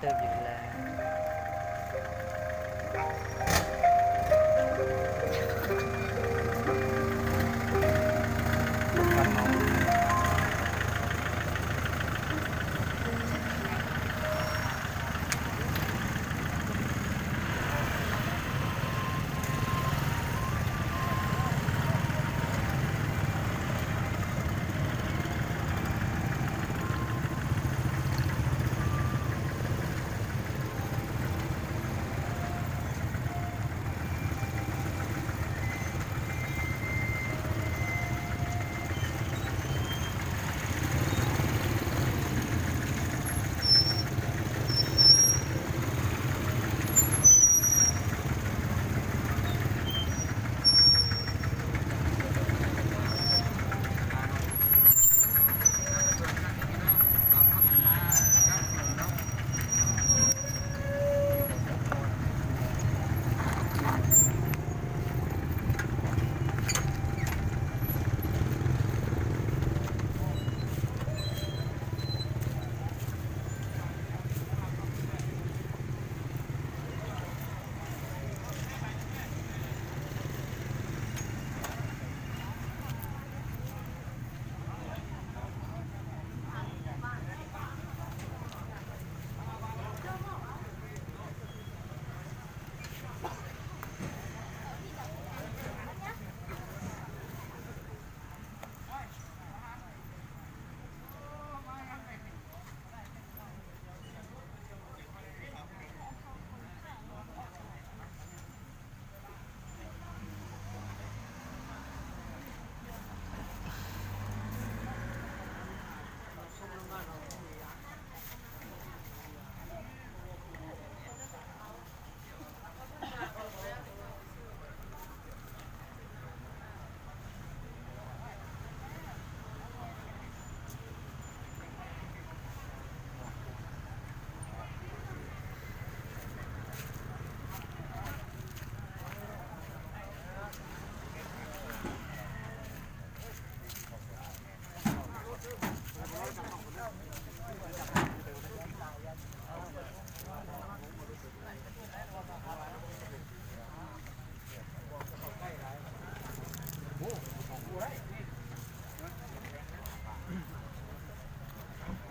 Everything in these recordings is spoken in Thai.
เติบอยู่แล้วครับน้อง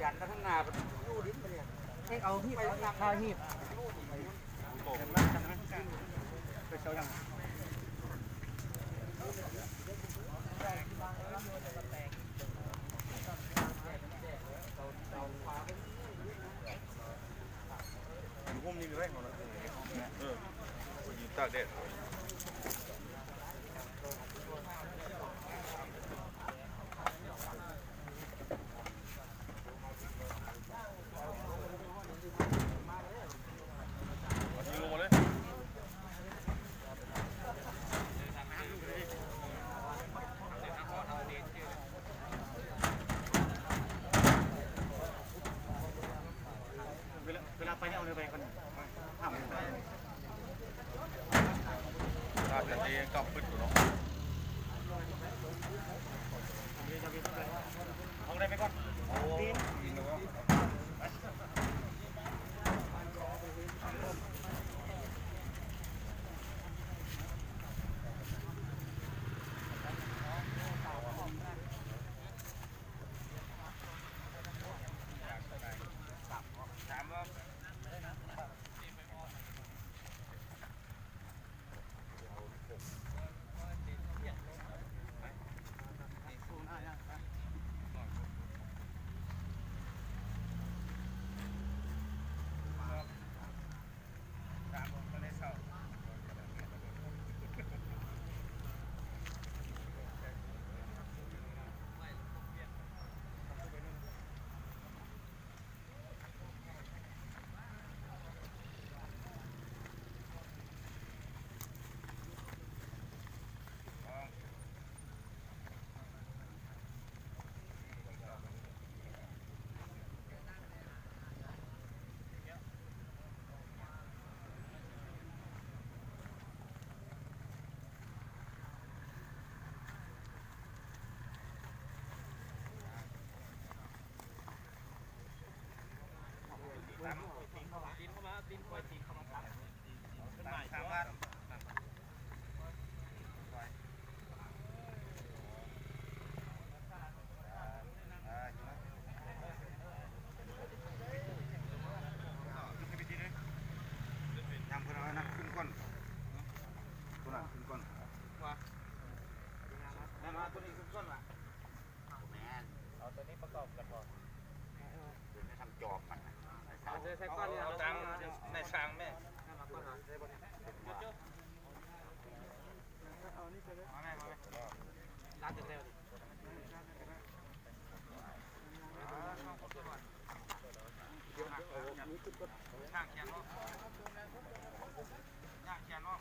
ยันแล้วข้างหน้ามันยู่ดิ้นไปเนี่ย เอาหีบข้าวหีบไปเช้ายัง พุ่มนี่เลยของเรายิงตากแดดยิงลงมาเลยเวลาไปเนี่ยเอาเรือไปคนห้ามไป ตากแดดเองกลับขึ้นอยู่เนาะ เอาได้ไปก่อน โอ้ยิงแล้วก็ ก้อนว่ะ แม่น เอาตัวนี้ประกอบกันพอ เดี๋ยวจะทำจอบมันนะ เอาใส่ก้อนนี่เอาตังในช่างแม่ มาก้อนใส่บนนี้เอานี่ไปเลยมาแม่มาแม่ร้านเร็วดิเดี๋ยวช่างเขียนเนาะย่างเขียนเนาะ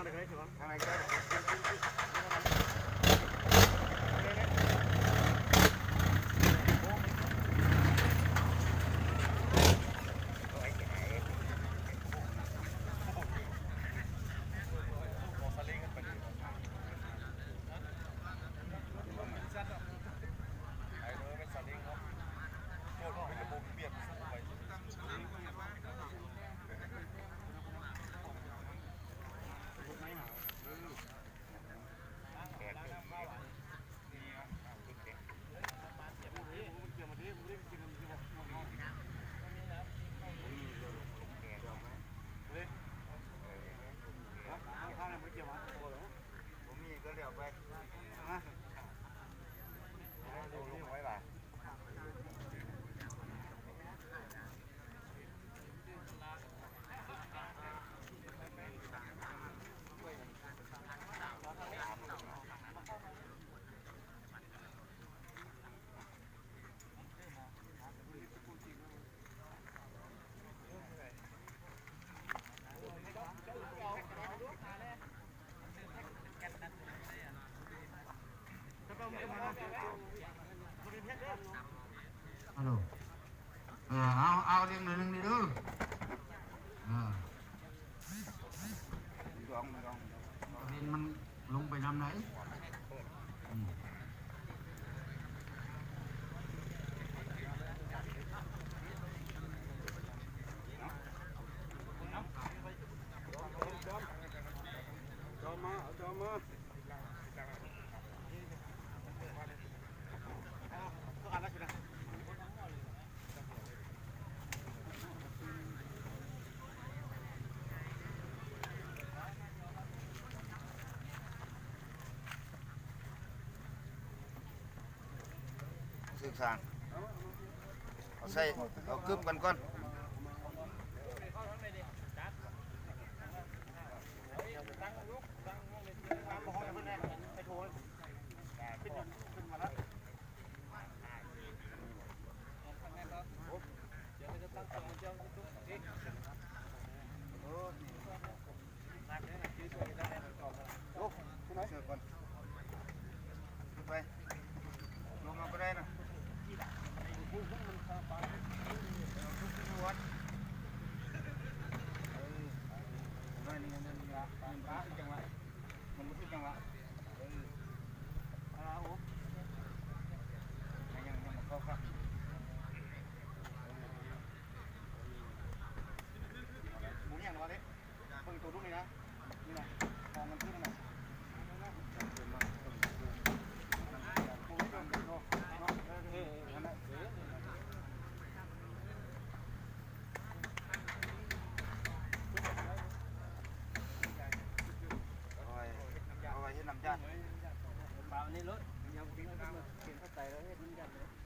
อะไรก็ได้ใช่ไหมอะไรก็ได้ผมมีก็เลี้ยวไปนะดูนี่ไว้ป่ะฮัลโหลเอาเรื่องหนึ่งนี่ดูเห็นมันลงไปน้ำไหนจอมาสื่อสารเอาใส่เอากึ่มกันก่อนไปลงมาก็ได้นะวัดนี่ละจังหวะมันรู้สึกจังหวะโอ้ยังมาเข้าครับหมุนอย่างไรดิเบิ่งตัวดูนี่นะนี่นะมองมันขึ้นนะเอาไว้ที่น้ำจัน เปล่านี่รถยังกินเข้าใจแล้วให้ดิ้นกันเลย